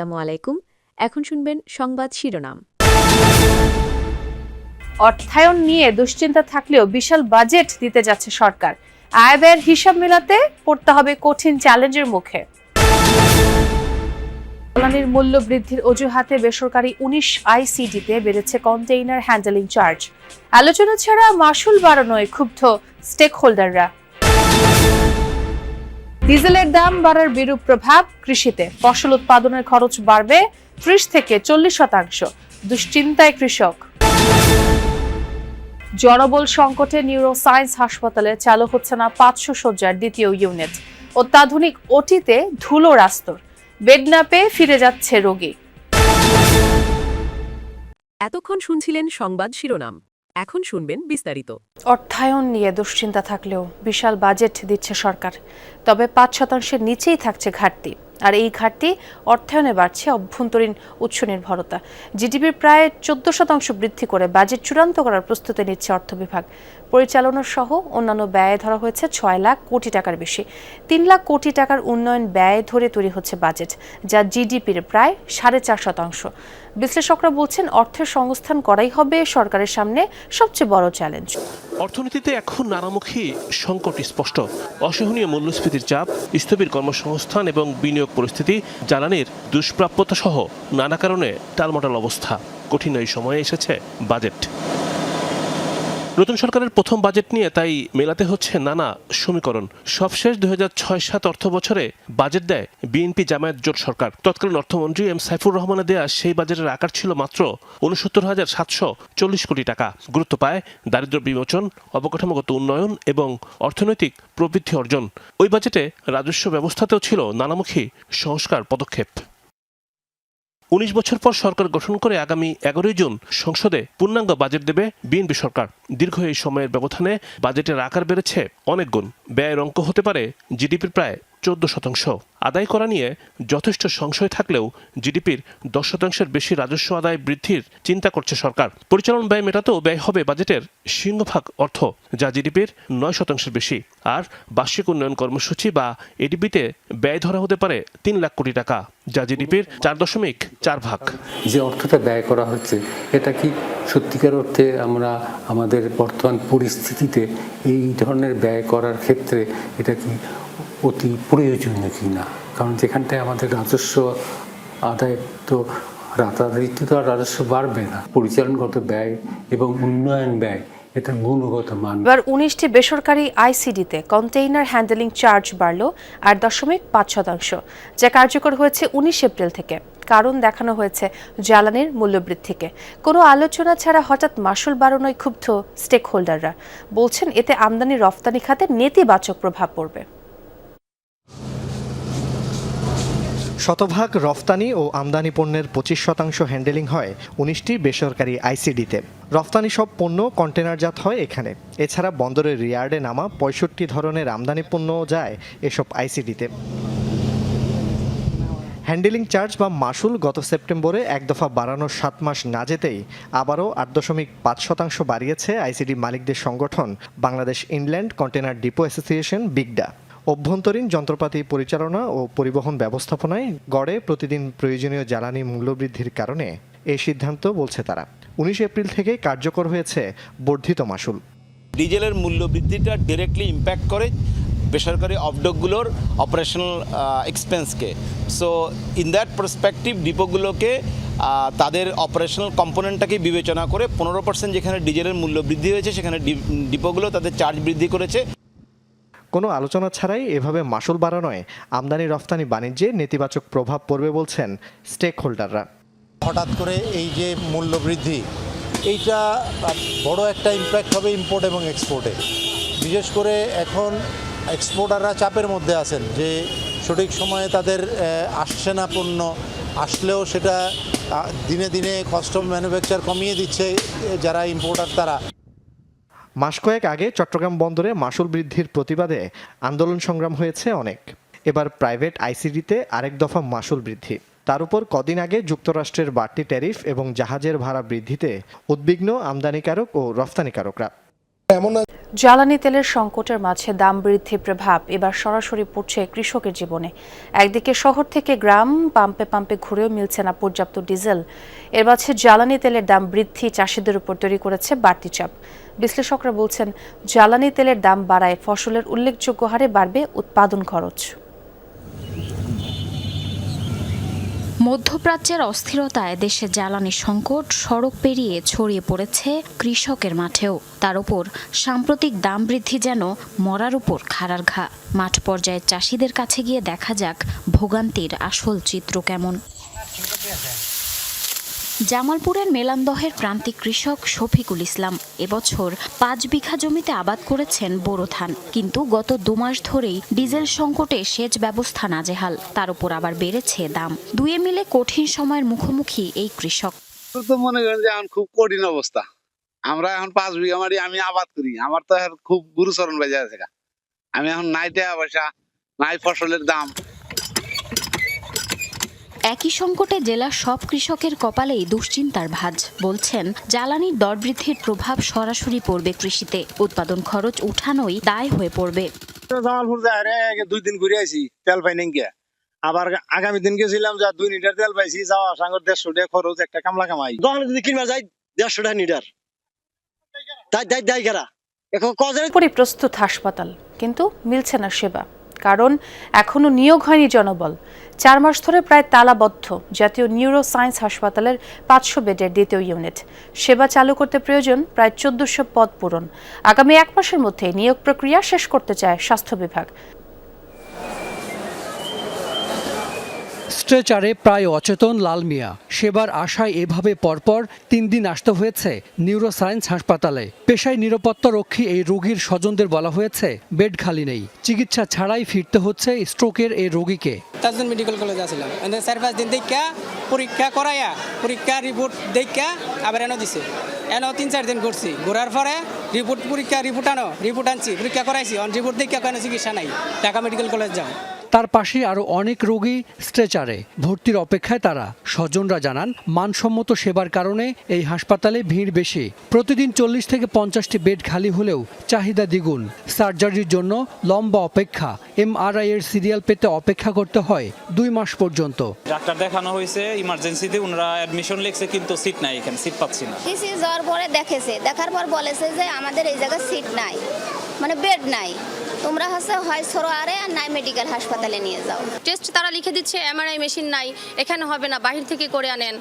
আসসালামু আলাইকুম। এখন শুনবেন সংবাদ শিরোনাম। অর্থায়ন নিয়ে দুশ্চিন্তা থাকলেও বিশাল বাজেট দিতে যাচ্ছে সরকার। আয় ব্যয়ের হিসাব মেলাতে পড়তে হবে কঠিন চ্যালেঞ্জের মুখে। জ্বালানির মূল্য বৃদ্ধির অজুহাতে বেসরকারি ১৯ আইসিডিতে বেড়েছে কন্টেইনার হ্যান্ডেলিং চার্জ। আলোচনা ছাড়া মাশুল বাড়ানোয় ক্ষুব্ধ স্টেক হোল্ডাররা। ডিজেলের দাম বাড়ার বিরূপ প্রভাব কৃষিতে। ফসল উৎপাদনের খরচ বাড়বে ৩০ থেকে ৪০%। দুশ্চিন্তায় কৃষক। জনবল সংকটে নিউরোসায়েন্স হাসপাতালে চালু হচ্ছে না ৫০০ শয্যার দ্বিতীয় ইউনিট। অত্যাধুনিক ওটিতে ধুলোর আস্তর। বেড না পেয়ে ফিরে যাচ্ছে রোগী। এতক্ষণ শুনছিলেন সংবাদ শিরোনাম। এখন শুনবেন বিস্তারিত। অর্থায়ন নিয়ে দুশ্চিন্তা থাকলেও বিশাল বাজেট দিচ্ছে সরকার, তবে ৫% নিচেই থাকছে ঘাটতি। আর এই ঘাটতি অর্থায়নে বাড়ছে অভ্যন্তরীণ উৎস নির্ভরতা। জিডিপির প্রায় ১৪% বৃদ্ধি করে বাজেট চূড়ান্ত করার প্রস্তুতি নিচ্ছে অর্থ বিভাগ। পরিচালনা সহ অন্যান্য ব্যয় ধরা হয়েছে ৬ লাখ কোটি টাকার বেশি। ৩ লাখ কোটি টাকার উন্নয়ন ব্যয় ধরে তৈরি হচ্ছে বাজেট, যা জিডিপির প্রায় ৪.৫%। বিশ্লেষকরা বলছেন অর্থের সংস্থান করাই হবে সরকারের সামনে সবচেয়ে বড় চ্যালেঞ্জ। অর্থনীতিতে এখন নানামুখী সংকট স্পষ্ট। অসহনীয় মূল্যস্ফীতির চাপ, স্থবির কর্মসংস্থান এবং বিনিয়োগ পরিস্থিতি, জ্বালানির দুষ্প্রাপ্যতা সহ নানা কারণে টালমাটাল অবস্থা। কঠিন এই সময়ে এসেছে বাজেট। নতুন সরকারের প্রথম বাজেট নিয়ে তাই মেলাতে হচ্ছে নানা সমীকরণ। সবশেষ ২০০৬-৭ অর্থ বছরে বাজেট দেয় বিএনপি জামায়াত জোট সরকার। তৎকালীন অর্থমন্ত্রী এম সাইফুর রহমানের দেয়া সেই বাজেটের আকার ছিল মাত্র ৬৯,৭৪০ কোটি টাকা। গুরুত্ব পায় দারিদ্র্য বিমোচন, অবকাঠামোগত উন্নয়ন এবং অর্থনৈতিক প্রবৃদ্ধি অর্জন। ওই বাজেটে রাজস্ব ব্যবস্থাতেও ছিল নানামুখী সংস্কার পদক্ষেপ। ১৯ বছর পর সরকার গঠন করে আগামী ১১ জুন সংসদে পূর্ণাঙ্গ বাজেট দেবে বিএনপি সরকার। দীর্ঘ এই সময়ের ব্যবধানে বাজেটের আকার বেড়েছে অনেক গুণ। ব্যয়ের অঙ্ক হতে পারে জিডিপির প্রায় ১৪%। আদায় করা নিয়ে যথেষ্ট সংশয় থাকলেও জিডিপির ১০%-এর বেশি রাজস্ব আদায় বৃদ্ধির চিন্তা করছে সরকার। পরিচালন ব্যয় মেটাতেও ব্যয় হবে বাজেটের সিংহভাগ অর্থ, যা জিডিপির ৯%-এর বেশি। আর বার্ষিক উন্নয়ন কর্মসূচি বা এডিবিতে ব্যয় ধরা হতে পারে ৩ লাখ কোটি টাকা, যা জিডিপির ৪.৪%। যে অর্থটা ব্যয় করা হচ্ছে, এটা কি সত্যিকার অর্থে আমরা আমাদের বর্তমান পরিস্থিতিতে এই ধরনের ব্যয় করার ক্ষেত্রে এটা কি অতি প্রয়োজনীয় কি না? কারণ যেখানটায় আমাদের রাজস্ব আদায় তো রাতারাতি তো আর রাজস্ব বাড়বে না। পরিচালনগত ব্যয় এবং উন্নয়ন ব্যয় এটা গুণগত মান। এবার ১৯টি বেসরকারি আইসিডিতে কন্টেইনার হ্যান্ডেলিং চার্জ বাড়ল ৮.৫%, যা কার্যকর হয়েছে ১৯ এপ্রিল থেকে। কারণ দেখানো হয়েছে জ্বালানির মূল্যবৃদ্ধিকে। কোনো আলোচনা ছাড়া হঠাৎ মাশুল বাড়ানোয় ক্ষুব্ধ স্টেক হোল্ডাররা বলছেন এতে আমদানি রফতানি খাতে নেতিবাচক প্রভাব পড়বে। শতভাগ রফতানি ও আমদানি পণ্যের ২৫% হ্যান্ডেলিং হয় ১৯টি বেসরকারি আইসিডিতে। রফতানি সব পণ্য কন্টেনারজাত হয় এখানে। এছাড়া বন্দরের রিয়ার্ডে নামা ৬৫ ধরনের আমদানি পণ্যও যায় এসব আইসিডিতে। হ্যান্ডেলিং চার্জ বা মাশুল গত সেপ্টেম্বরে এক দফা বাড়ানোর ৭ মাস না যেতেই আবারও ৮.৫% বাড়িয়েছে আইসিডি মালিকদের সংগঠন Bangladesh inland container depot association বিগডা। অভ্যন্তরীণ যন্ত্রপাতি পরিচালনা ও পরিবহন ব্যবস্থাপনায় গড়ে প্রতিদিন প্রয়োজনীয় জ্বালানি মূল্যবৃদ্ধির কারণে এই সিদ্ধান্ত বলছে তারা। ১৯ এপ্রিল থেকে কার্যকর হয়েছে বর্ধিত মাশুল। ডিজেলের মূল্য বৃদ্ধিটা ডিরেক্টলি ইম্প্যাক্ট করে বেসরকারি অফডকগুলোর অপারেশনাল এক্সপেন্সকে। সো ইন দ্যাট পার্সপেক্টিভ ডিপোগুলোকে তাদের অপারেশনাল কম্পোনেন্টটাকে বিবেচনা করে ১৫% যেখানে ডিজেলের মূল্য বৃদ্ধি হয়েছে সেখানে ডিপোগুলো তাদের চার্জ বৃদ্ধি করেছে। কোনো আলোচনা ছাড়াই এভাবে মাশুল বাড়ানোয় আমদানি রফতানি বাণিজ্যে নেতিবাচক প্রভাব পড়বে বলছেন স্টেক হোল্ডাররা। হঠাৎ করে এই যে মূল্য বৃদ্ধি, এইটা বড় একটা ইম্প্যাক্ট হবে ইম্পোর্ট এবং এক্সপোর্টে। বিশেষ করে এখন এক্সপোর্টাররা চাপের মধ্যে আছেন যে সঠিক সময়ে তাদের আসছে না পণ্য, আসলেও সেটা দিনে দিনে কস্ট অফ ম্যানুফ্যাকচার কমিয়ে দিচ্ছে যারা ইম্পোর্টার তারা। মাস কয়েক আগে চট্টগ্রাম বন্দরে মাশুল বৃদ্ধির প্রতিবাদে আন্দোলন সংগ্রাম হয়েছে অনেক। এবার প্রাইভেট আইসিডিতে আরেক দফা মাশুল বৃদ্ধি। তার উপর কদিন আগে যুক্তরাষ্ট্রের বাড়তি ট্যারিফ এবং জাহাজের ভাড়া বৃদ্ধিতে উদ্বিগ্ন আমদানিকারক ও রফতানিকারকরা। জ্বালানি তেলের সংকটের মাঝে দাম বৃদ্ধির প্রভাব এবার সরাসরি পড়ছে কৃষকের জীবনে। একদিকে শহর থেকে গ্রাম পাম্পে পাম্পে ঘুরেও মিলছে না পর্যাপ্ত ডিজেল। এর মাঝে জ্বালানি তেলের দাম বৃদ্ধি চাষিদের উপর তৈরি করেছে বাড়তি চাপ। বিশ্লেষকরা বলছেন, জ্বালানি তেলের দাম বাড়ায় ফসলের উল্লেখযোগ্য হারে বাড়বে উৎপাদন খরচ। মধ্যপ্রাচ্যের অস্থিরতায় দেশে জ্বালানি সংকট সড়ক পেরিয়ে ছড়িয়ে পড়েছে কৃষকের মাঠেও। তার উপর সাম্প্রতিক দাম বৃদ্ধি যেন মরার উপর খাড়ার ঘা। মাঠ পর্যায়ে চাষিদের কাছে গিয়ে দেখা যাক ভোগান্তির আসল চিত্র কেমন। জামালপুরের মেলান্দহের প্রান্তিক কৃষক শফিকুল ইসলাম এবছর 5 বিঘা জমিতে আবাদ করেছেন বোরো ধান, কিন্তু গত 2 মাস ধরেই ডিজেল সংকটে সেচ ব্যবস্থা নাজেহাল। তার উপর আবার বেড়েছে দাম। দুয়ে মিলে কঠিন সময়ের মুখোমুখি এই কৃষক। তো মনে করেন যে এখন খুব কঠিন অবস্থা। আমরা এখন 5 বিঘা মাটি আমি আবাদ করি, আমার তো এখন খুব গুরুচরণ বাজে আছে। আমি এখন নাই টাকা পয়সা, নাই ফসলের দাম। একই সংকটে জেলার সব কৃষকের কপালেই দুশ্চিন্তার ভাঁজ। বলছেন, জ্বালানির দর বৃদ্ধির প্রভাব সরাসরি পড়বে কৃষিতে। উৎপাদন খরচ উঠানোই দায় হয়ে পড়বে। জামালপুর যায় 2 দিন ঘুরে আইছি, তেল পাই নাই গিয়া। আবার আগামী দিন গেছিলাম, যা 2 লিটার তেল পাইছি, যাওয়া সাঙ্গর 150 টাকা খরচ, একটা কামলা কামাই। দোকানে যদি কিনবা যাই 150 টাকা লিটার, তাই গেরা এখন পরিপ্রস্তুত হাসপাতাল, কিন্তু মিলছে না সেবা। কারণ এখনো নিয়োগ হয়নি জনবল। 4 মাস ধরে প্রায় তালাবদ্ধ জাতীয় নিউরো সায়েন্স হাসপাতালের 500 বেডের দ্বিতীয় ইউনিট। সেবা চালু করতে প্রয়োজন প্রায় 1400 পদ পূরণ। আগামী 1 মাসের মধ্যে নিয়োগ প্রক্রিয়া শেষ করতে চায় স্বাস্থ্য বিভাগ। স্ট্রেচারে প্রায় অচেতন লাল মিয়া। সেবার আশায় এভাবে পরপর 3 দিন আসতে হয়েছে নিউরোসায়েন্স হাসপাতালে। পেশায় নিরাপত্তা রক্ষী এই রোগীর স্বজনদের বলা হয়েছে বেড খালি নেই। চিকিৎসা ছাড়াই ফিরতে হচ্ছে স্ট্রোকের এই রোগীকে। তাজুন মেডিকেল কলেজে আসলাম, 4-5 দিন দেখা পরীক্ষা করাইয়া, পরীক্ষা রিপোর্ট দেখা আবার এনে দিছে। এনে 3-4 দিন করছি, ঘোরার পরে রিপোর্ট আনছি, পরীক্ষা করাইছি, রিপোর্ট দেখা কোনো চিকিৎসা নাই, ঢাকা মেডিকেল কলেজ যাও। তার পাশে আরো অনেক রোগী স্ট্রেচারে ভর্তির অপেক্ষায়। তারা স্বজনরা জানান, মানসম্মত সেবার কারণে এই হাসপাতালে ভিড় বেশি। প্রতিদিন 40 থেকে 50টি বেড খালি হলেও চাহিদা দ্বিগুণ। সার্জারির জন্য লম্বা অপেক্ষা। MRI এর সিরিয়াল পেতে অপেক্ষা করতে হয় 2 মাস পর্যন্ত। ডাক্তার দেখানো হয়েছে ইমার্জেন্সিতে, ওনারা অ্যাডমিশন লিখছে, কিন্তু সিট নাই, এখানে সিট পাচ্ছি না। যাওয়ার পরে দেখার পর বলেছে যে আমাদের এই জায়গায় সিট নাই, মানে বেড নাই, তোমরা হয় সরোয়ারে আর নাই মেডিকেল হাসপাতালে নিয়ে যাও। টেস্ট তারা লিখে দিচ্ছে, MRI মেশিন নাই, এখানে হবে না, বাহির থেকে করে আনেন।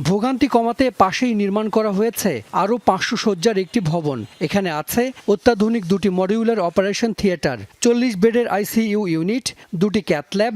ভোগান্তি কমাতে পাশেই নির্মাণ করা হয়েছে আরও 500 শয্যার একটি ভবন। এখানে আছে অত্যাধুনিক 2টি মডিউলার অপারেশন থিয়েটার, 40 বেডের ICU ইউনিট, 2টি ক্যাথ ল্যাব,